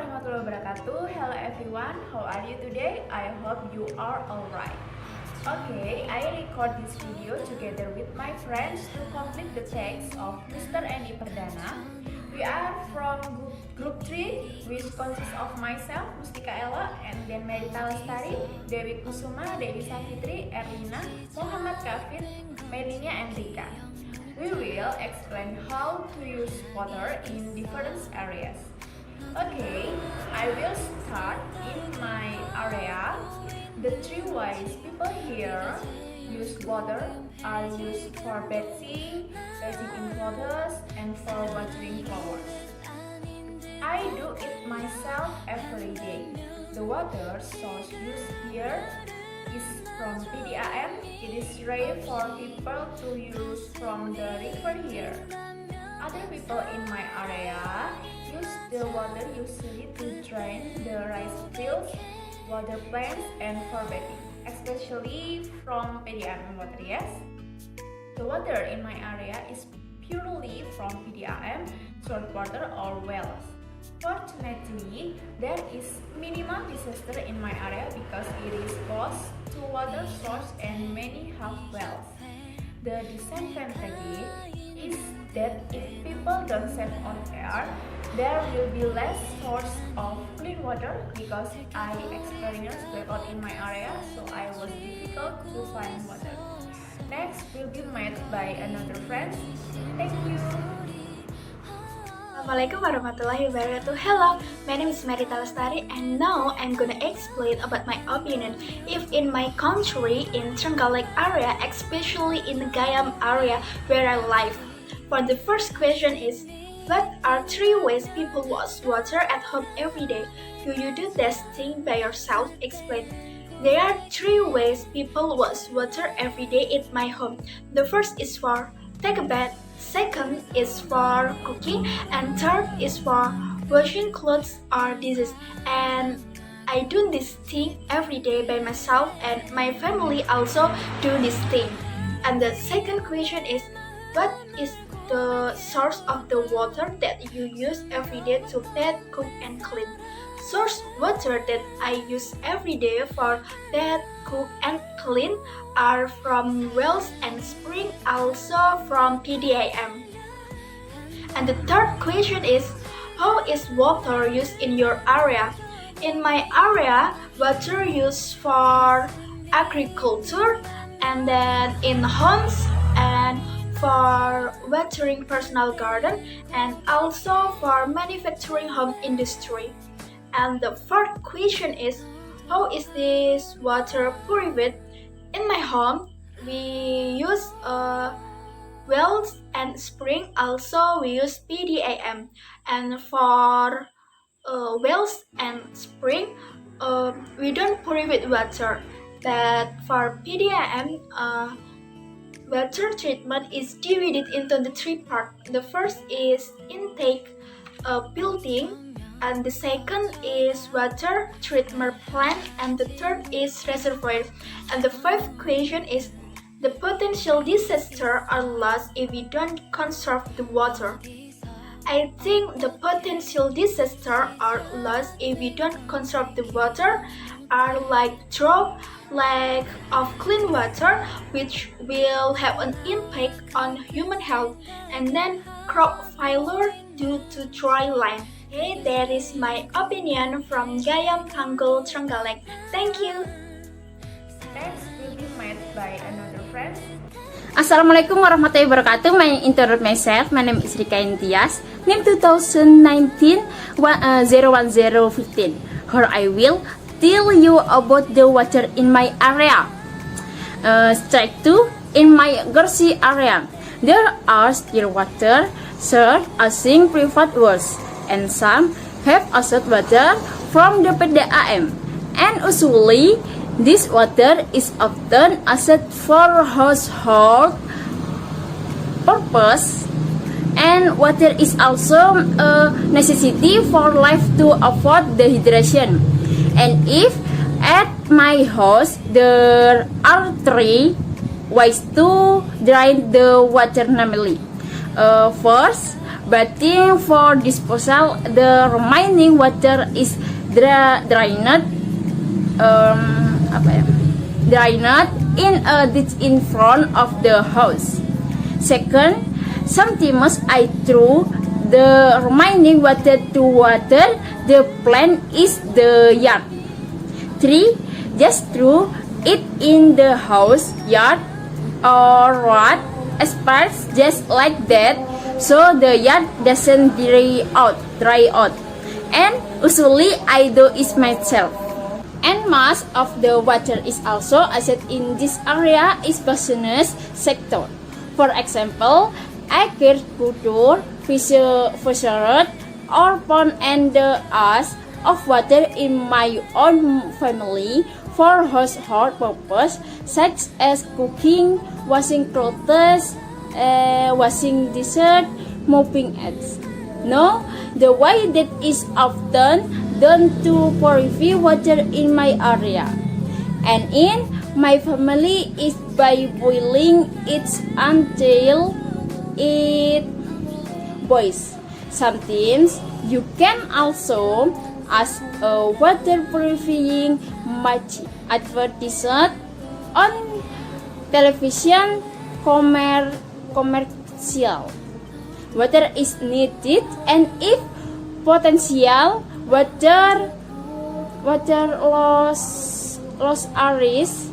warahmatullahi wabarakatuh. Hello everyone, how are you today? I hope you are alright. Okay, I record this video together with my friends to complete the text of Mr. Andy Perdana. We are from group 3, which consists of myself, Mustika Ella, and then Merita Lestari, Dewi Kusuma, Dewi Safitri, Erlina, Muhammad Kafir, Melinia, and Rika. We will explain how to use water in different areas. Okay, I will start in my area. The three ways people here use water are used for bathing, bathing in clothes, and for watering flowers. I do it myself every day. The water source used here is from PDAM. It is rare for people to use from the river here. Other people in my area use the water usually to drain the rice fields, water plants, and for bathing, especially from PDAM water, yes? The water in my area is purely from PDAM, source water, or wells. Fortunately, there is minimal disaster in my area because it is close to water source and many have wells. The disadvantage is that if people don't save on air, there will be less source of clean water because I experienced blackout in my area, so I was difficult to find water. Next, we'll be met by another friend. Thank you. Assalamualaikum warahmatullahi wabarakatuh. Hello, my name is Merita Lestari and now I'm gonna explain about my opinion if in my country in Trenggalek area, especially in the Gayam area where I live. For the first question is, what are three ways people wash water at home every day? Do you do this thing by yourself? Explain. There are three ways people wash water every day at my home. The first is for take a bath. Second is for cooking, and third is for washing clothes or dishes. And I do this thing every day by myself, and my family also do this thing. And the second question is, what is the source of the water that you use every day to bath, cook, and clean? Source water that I use every day for bath, cook, and clean are from wells and spring, also from PDAM. And the third question is, how is water used in your area? In my area, water used for agriculture, and then in homes, and for watering personal garden, and also for manufacturing home industry. And the fourth question is, how is this water purified? In my home, we use wells and spring. Also, we use PDAM. And for wells and spring, we don't purify water. But for PDAM, water treatment is divided into the three parts. The first is intake building, and the second is water treatment plant, and the third is reservoir. And the fifth question is, the potential disaster are lost if we don't conserve the water. I think the potential disaster are lost if we don't conserve the water are like drought, lack of clean water, which will have an impact on human health, and then crop failure due to dry land. Okay, that is my opinion from Gayam Tanggul Trenggalek. Thank you. Next, we'll be met by another friend. Assalamualaikum warahmatullahi wabarakatuh. My introduce myself. My name is Rika Intias. Name 2019 01015. Here I will tell you about the water in my area. Straight to in my Gersi area, there are still water served as in private wells, and some have used water from the PDAM. And usually, this water is often used for household purpose, and water is also a necessity for life to avoid dehydration. And if at my house there are three ways to drain the water, namely, first, Waiting for disposal, the remaining water is drained in a ditch in front of the house. Second, sometimes I throw the remaining water to water the plant is the yard. 3. Just throw it in the house, yard, or what? Asparagus just like that, so the yard doesn't dry out. And usually I do it myself. And most of the water is also asset in this area is business sector. For example, agriculture, fishery, or pond and the use of water in my own family for household purpose such as cooking, washing clothes, washing dishes, mopping eggs. No, the way that is often done to purify water in my area and in my family is by boiling it until it boils. Sometimes you can also ask a water purifying machine advertised on television commercial. Water is needed, and if potential water loss areas,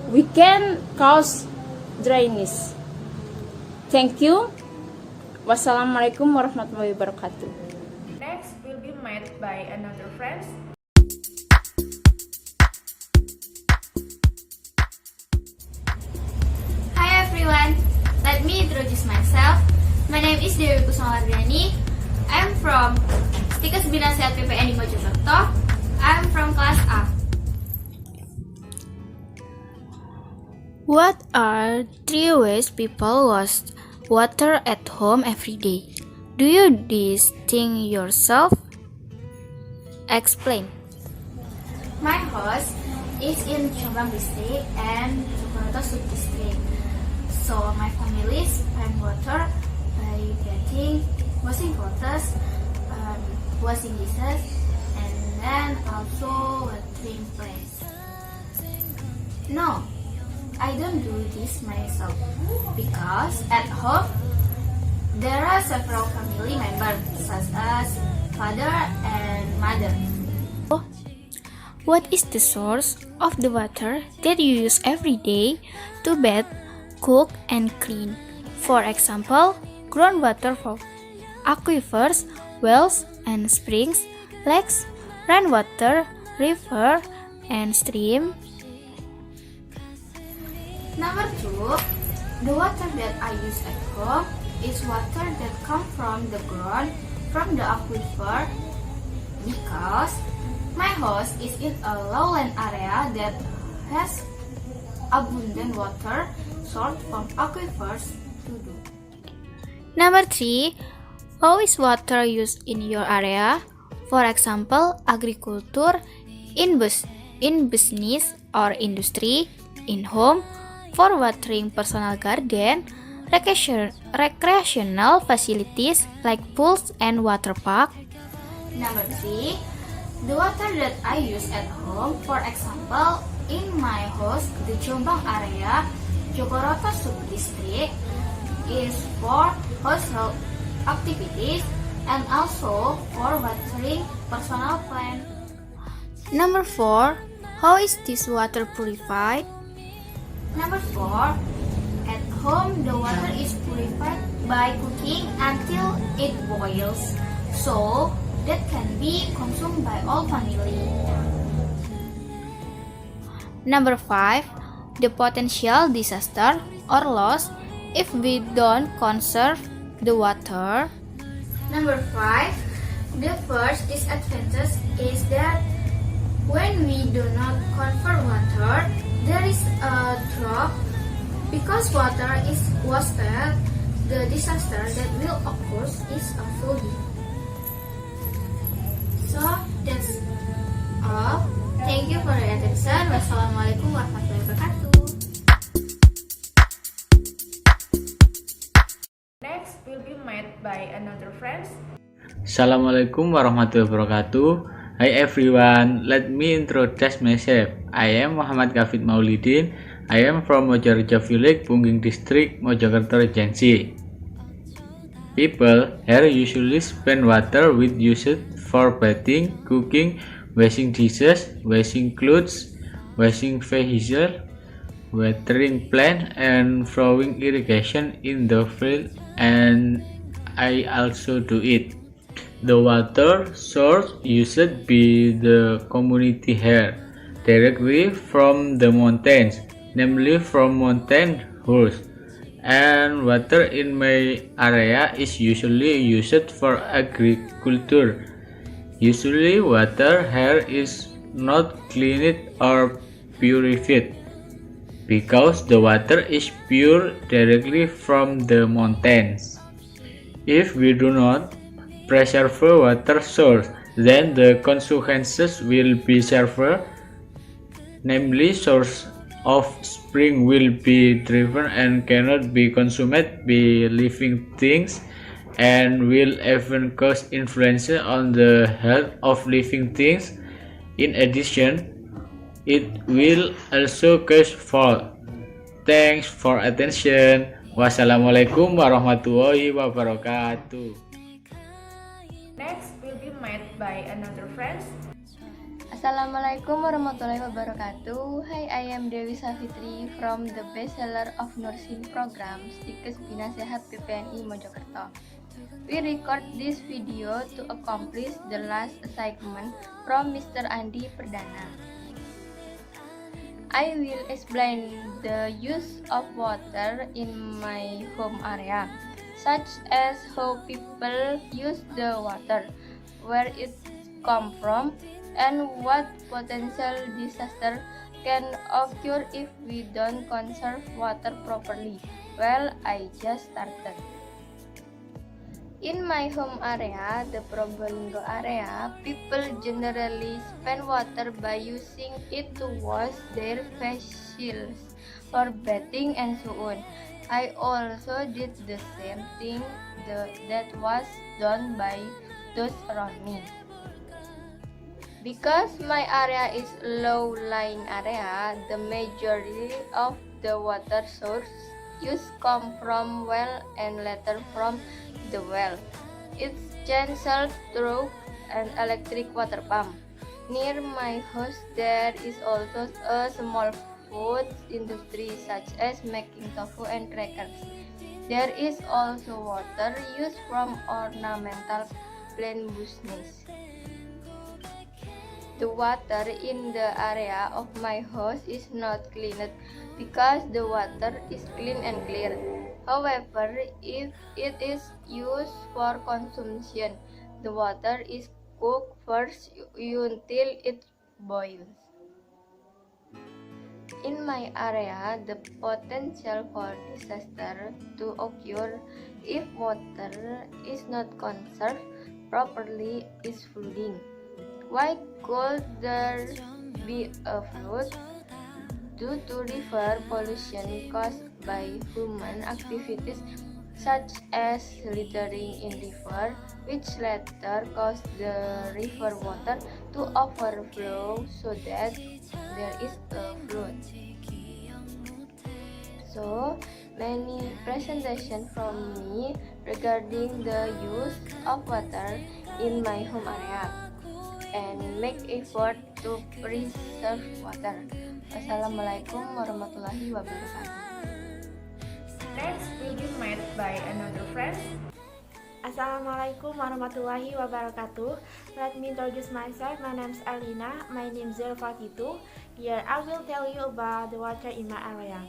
we can cause drainage. Thank you. Wassalamualaikum warahmatullahi wabarakatuh. Next will be met by another friend. Hi everyone, let me introduce myself. My name is Dewi Kusumawardhani. I'm from Stikes Bina Sehat PPN di Mojokerto. I'm from class A. What are 3 ways people waste water at home every day? Do you this thing yourself? Explain. My house is in Jombang district and Jogoroto sub-district. So my family spend water by bathing, washing clothes, washing dishes, and then also watering plants. No, I don't do this myself because at home there are several family members such as father and mother. What is the source of the water that you use every day to bathe, cook, and clean? For example, groundwater from aquifers, wells, and springs, lakes, rainwater, river, and stream. Number 2, the water that I use at home is water that comes from the ground, from the aquifer, because my house is in a lowland area that has abundant water sourced from aquifers to do. Number 3, how is water used in your area? For example, agriculture, in business or industry, in home, for watering personal garden, recreational facilities like pools and water park. Number 3, the water that I use at home, for example, in my house, the Jombang area, Jogoroto sub-district, is for household activities and also for watering personal plants. Number 4, how is this water purified? Number 4, at home the water is purified by cooking until it boils, so that can be consumed by all family. Number 5, the potential disaster or loss if we don't conserve the water. Number 5, the first disadvantage is that when we do not conserve water, there is a drought. Because water is wasted, the disaster that will occur is a flooding. So that's all. Thank you for your attention. Wassalamualaikum warahmatullahi wabarakatuh. Next will be met by another friend. Assalamualaikum warahmatullahi wabarakatuh. Hi everyone, let me introduce myself. I am Muhammad Kafid Maulidin. I am from Mojorejo Village, Pungging District, Mojokerto Regency. People here usually spend water with usage for bathing, cooking, washing dishes, washing clothes, washing vehicles, watering plants, and throwing irrigation in the field, and I also do it. The water source used by the community here directly from the mountains, namely from mountain holes, and water in my area is usually used for agriculture. Usually water here is not cleaned or purified because the water is pure directly from the mountains. If we do not preserve water source, then the consequences will be severe, namely source of spring will be driven and cannot be consumed by living things, and will even cause influence on the health of living things. In addition, it will also cause fault. Thanks for attention. Wassalamualaikum warahmatullahi wabarakatuh. Next will be met by another friend. Assalamualaikum warahmatullahi wabarakatuh. Hi, I am Dewi Safitri from the bestseller of nursing program Stikes Bina Sehat PPNI Mojokerto. We record this video to accomplish the last assignment from Mr. Andi Perdana. I will explain the use of water in my home area, such as how people use the water, where it comes from, and what potential disaster can occur if we don't conserve water properly. Well, I just started. In my home area, the Probolinggo area, people generally spend water by using it to wash their facials, for bathing, and so on. I also did the same thing that was done by those around me. Because my area is low-lying area, the majority of the water source used come from well and later from the well. It's channeled through an electric water pump. Near my house there is also a small food industry such as making tofu and crackers. There is also water used from ornamental plant business. The water in the area of my house is not cleaned because the water is clean and clear. However, if it is used for consumption, the water is cooked first until it boils. In my area, the potential for disaster to occur if water is not conserved properly is flooding. Why could there be a flood? Due to river pollution caused by human activities such as littering in river, which later caused the river water to overflow so that there is a flood. So many presentation from me regarding the use of water in my home area, and make effort to preserve water. Wassalamualaikum warahmatullahi wabarakatuh. Next will be met by another friend. Assalamualaikum warahmatullahi wabarakatuh. Let me introduce myself. My name is Alina. My name is 042. Here I will tell you about the water in my area.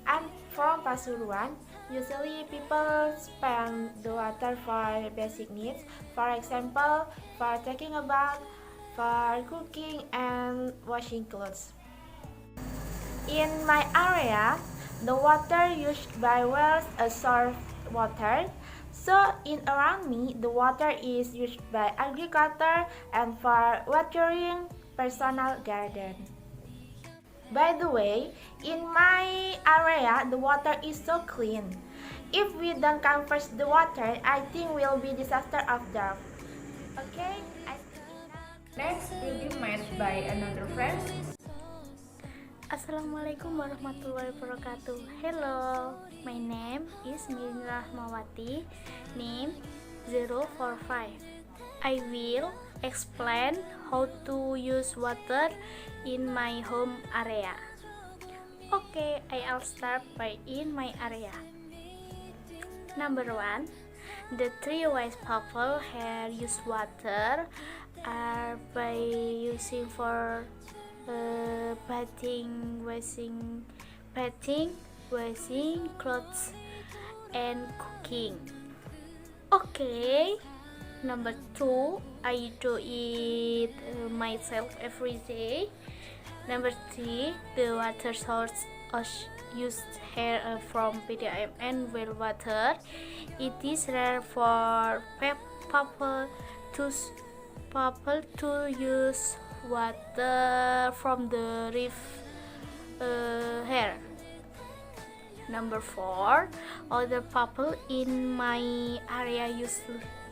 I'm from Pasuruan. Usually people spend the water for basic needs. For example, for taking a bath, for cooking and washing clothes. In my area, the water used by wells is source water. So in around me, the water is used by agriculture and for watering personal garden. By the way, in my area, the water is so clean. If we don't conserve the water, I think will be disaster of drought. Okay? Next will be met by another friend. Assalamualaikum warahmatullahi wabarakatuh. Hello, my name is Mirin Rahmawati, name 045. I will explain how to use water in my home area. Okay, I'll start by in my area. Number 1, the 3 wise people here use water are by using for bathing, washing clothes, and cooking. Okay. Number 2, I do it myself every day. Number 3, the water source used here from PDAM and well water. It is rare for people to use water from the here. Number 4, other people in my area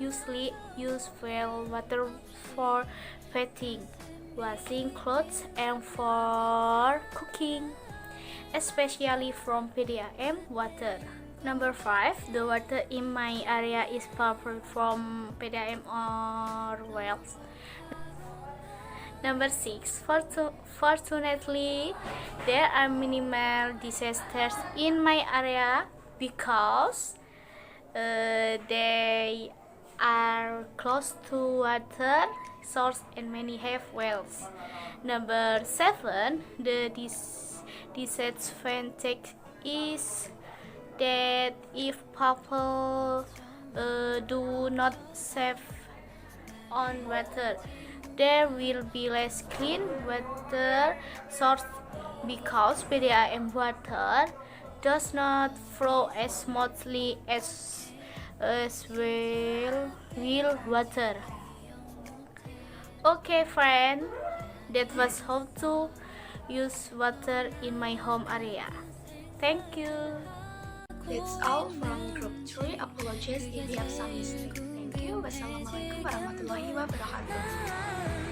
usually use well water for bathing, washing clothes, and for cooking, especially from PDAM water. Number 5, the water in my area is purple from PDAM or wells. Number 6, fortunately, there are minimal disasters in my area because they are close to water source and many have wells. Number 7, the disadvantage is that if people do not save on water, there will be less clean water source because PDAM water does not flow as smoothly as well water. Okay, friend, that was how to use water in my home area. Thank you. That's all from group 3. Apologies if you have some mistake. Thank you. Wassalamualaikum warahmatullahi wabarakatuh.